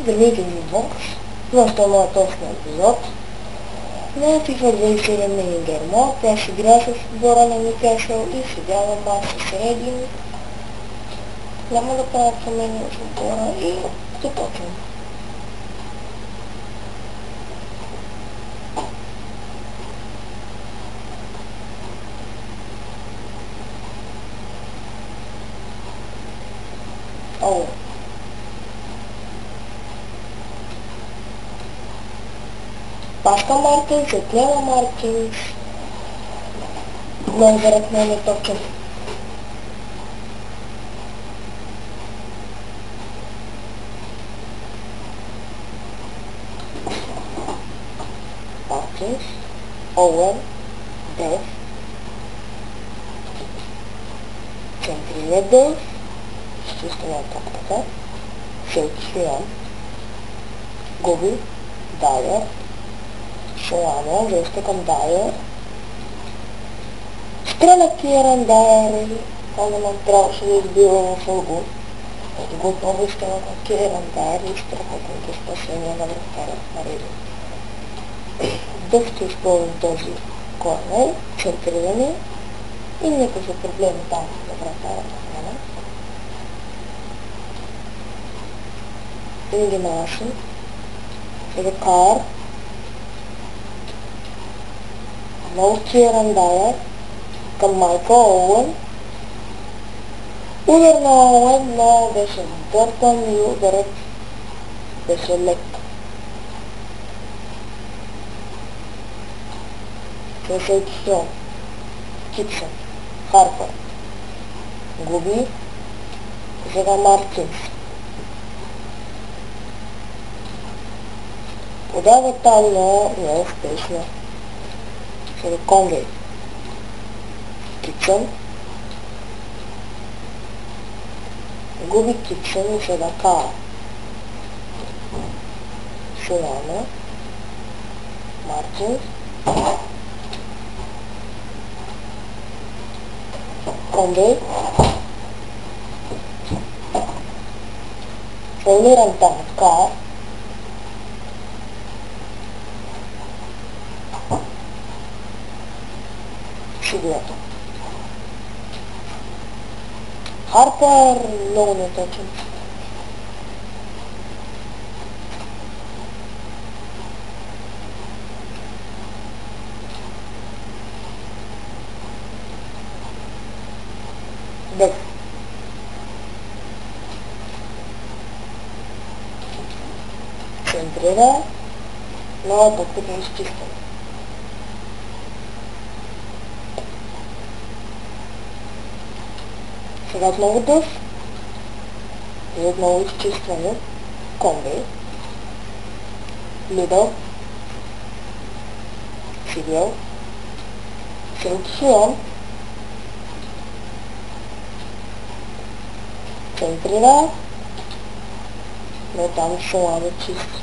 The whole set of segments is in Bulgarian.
Здравейте ви, Бокс! Това ще е моят 8 епизод на FIFA 27 на Ингермо. Аз игра с отбора на Никасъл и сега на матч с Редин. Няма да правя промени в отбора и започвам. Паска Мартинс, отнема Мартинс. Най-вероятно не е точен. Мартинс, Оуен, Дев. Центрира Дев. Изчистваме топката. Селчион. Губи. Дайер. Шелано, връща към Дайер. Стреля Киран Дайер. Онеман трябваше да избива в ъгъл. Ето го отново изстреля към Киран Дайер и страхотното спасение на вратаря Мариди. Дъвто изпълни този корнер, центриране и никакви проблеми там на вратаря на храна. Ингемашен. Рекар. Много Киран Дайер към Майкъл Оуен. Удар на Оуен, но беше бъртан и ударът беше лек. Селчион, Китсън, Харпър. Губи. Сега Мартинс. Подава там, но не е успешно. Сега Конвей. Китсън. Губи Китсън и сега Кара. Шулана. Мартинс. Конвей. Фаулиран там от Кара. Шиглето. Харпър много неточен. Дъв. Центрира, но пък не изчистваме. Сега отново Дъв и отново изчистване. Конвей. Лидъл. Сигъл. Селчион. Центрира, но там Шулано чисти.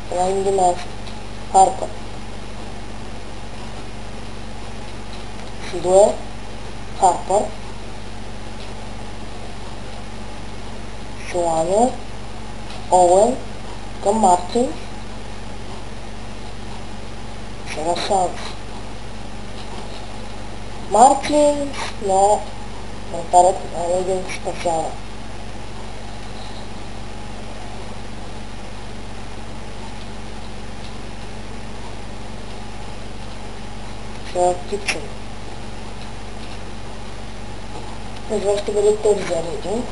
Сега Ингемашен. Харпър. Сидуе. Харпър. Шулано. Оуен към Мартинс. Сега Санс. Мартинс, но вратарят не да ги спасява. Сега Китсън. Това ще бъде този зареди.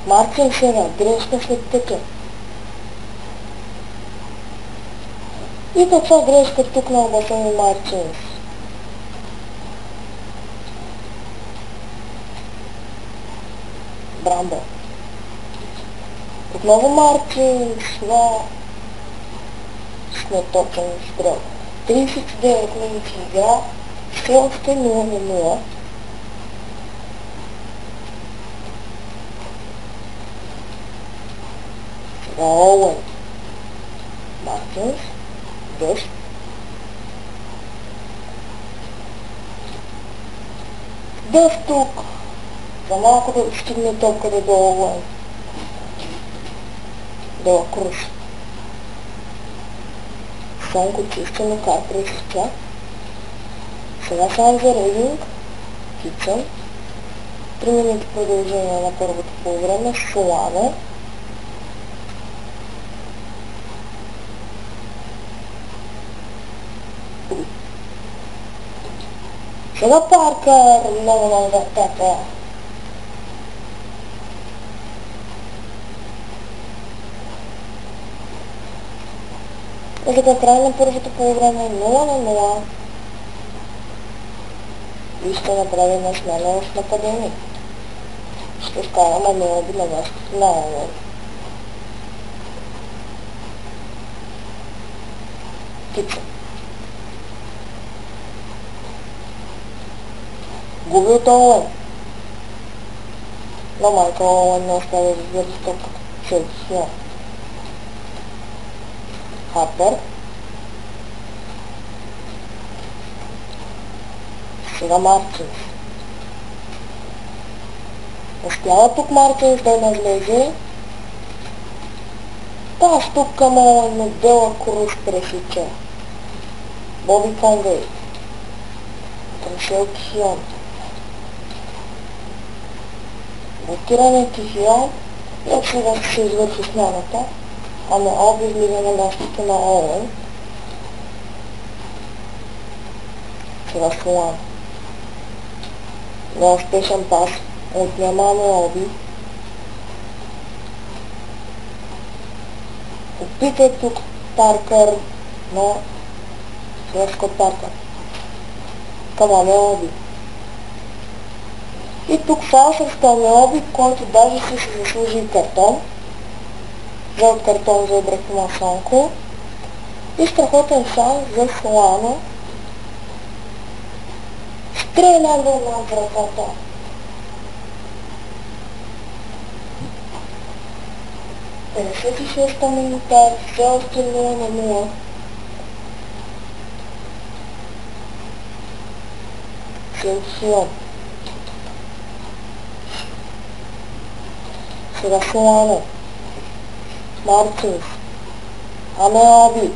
Мартин сега, грешка след тъка. И каква грешка тук на обаче Мартинс? Брамбо. Отново Мартинс, но с неточен стрел. 39 минути игра, все още 0-0. Сега Оуен. Мартинс. Дъв. Дъв тук. За малко да стигне топката до Луан. Дела Круз. Сонко чисто на карта с тя. Сега само за рейдинг. Кичън. 3 минути продължение на първото полувреме. Солано. Сега Паркър. Много на въртата. И така край на първото полувреме 0-0. И ще направим смена в нападение. Ще вкараме Мелби на мястото на Олън. Кичън. Губи от Олън. Но майка Олън не оставя да извърви топката. Челси. Хапър. Сега Мартинс. Успява тук Мартинс да навлезе. Та ступка му на Дела Круз пресича. Боби Конвей. Трашел Кихион. Блокиране Кихион. И сега ще се извърши смяната. Ама Оби влиза на мястото на Олън. Сега Солан. Неуспешен пас. Отнемаме Оби. Опитай тук Паркър, но сега Скот Паркър. Камаме Оби. И тук фал срещаме Оби, който даже си се заслужи и картон. Жълт картон за Ибрахима Сонко. И страхотен шанс за Солано. Стреля го на вратата. Петдесет и шеста минута, все още 0-0. Челсион. Сега Солано. Мартинс. Амеоби.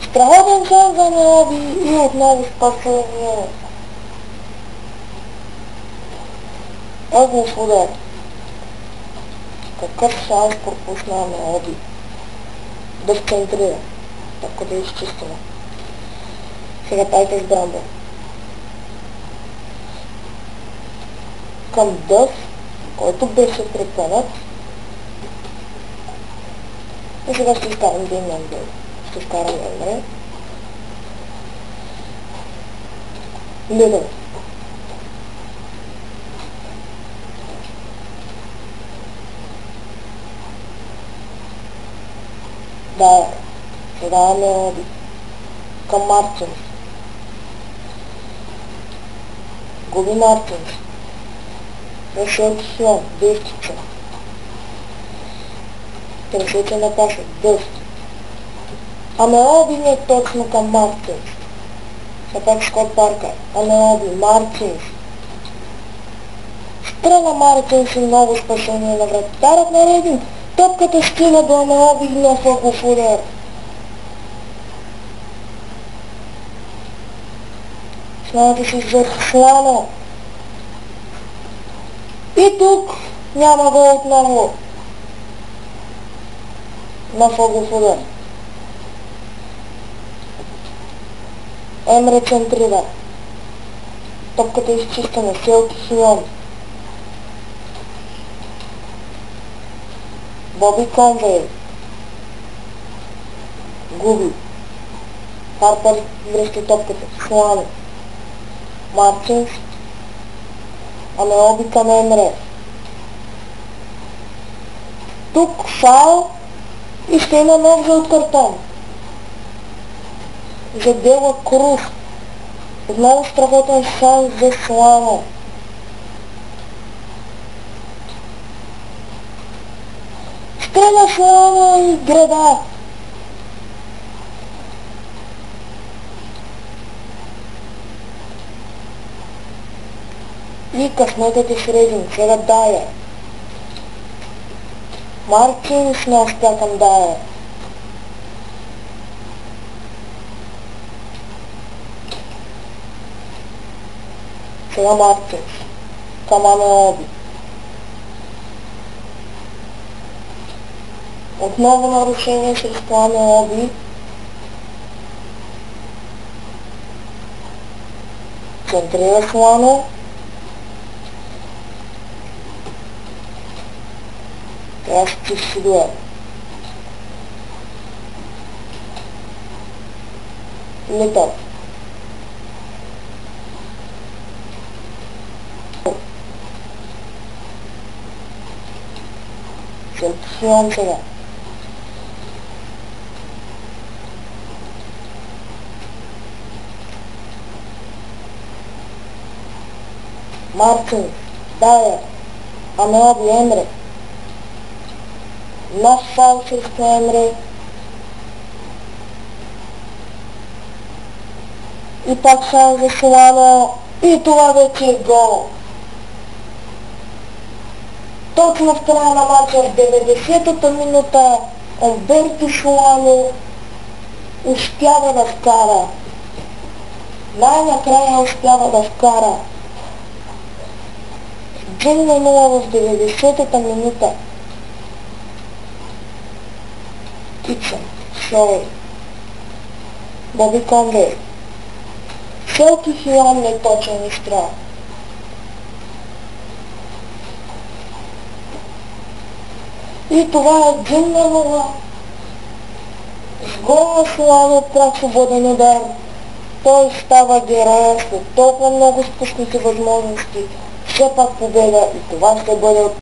Страхотен шанс за Амеоби и отново спасение. Ъгов удар. Какъв шанс пропусна Амеоби да центрира, така да е изчистено. Сега Тайтъс Брамбъл. Към Дъв, който беше препънат. И сега ще изкарам Деймиан Бел. Ще изкарам Емре. Лидър. Да, сега Амеоби. Към Мартинс. Губи Мартинс. Решил Кихион. Дъвкица. Търсете на паша. Дъв. Амеоби не е точно към Мартинс. Все пак Скот Паркър. Амеоби. Мартинс. Стреля Мартинс и много спасение на вратарят на Рейдинг. Топката стига до Амеоби и на фъгов удар. Смяната се извърши Слано. И тук няма гол отново. На фъгов удар. Емре центрира. Топката е изчистена. Сел Кихион. Боби Конвей. Губи. Харпър връща топката. Слано. Мартинс. Амеоби към Емре. Тук фаул и ще има нов жълт картон. За Дела Круз. Отново страхотен шанс за Слано. Стреля Слано и града. И късметът е среден. Сега Дайер. Марчинс не успя към Дайер. Сега Марчинс. Към Амеоби. Отново нарушение срещу Амеоби. Центрира Солано. Трябва да чисти дуел. Литър. Симпсион сега. Мартин, Дайер, Амеоби, Емре. Нов фаул срещу Емре. И пак шанс за Солано. И това вече е гол. Точно в края на матча, в 90-та минута, Умберто Солано успява да вкара. Най-накрая успява да вкара. 1-0 в 90-та минута. Кичън, Шой, Боби Конвей. Селки Хилон неточен изстрел. И това е 1-0. С гол на Солано от прав свободен удар. Той става героя след толкова много спускните възможности. Все пак победа и това ще бъде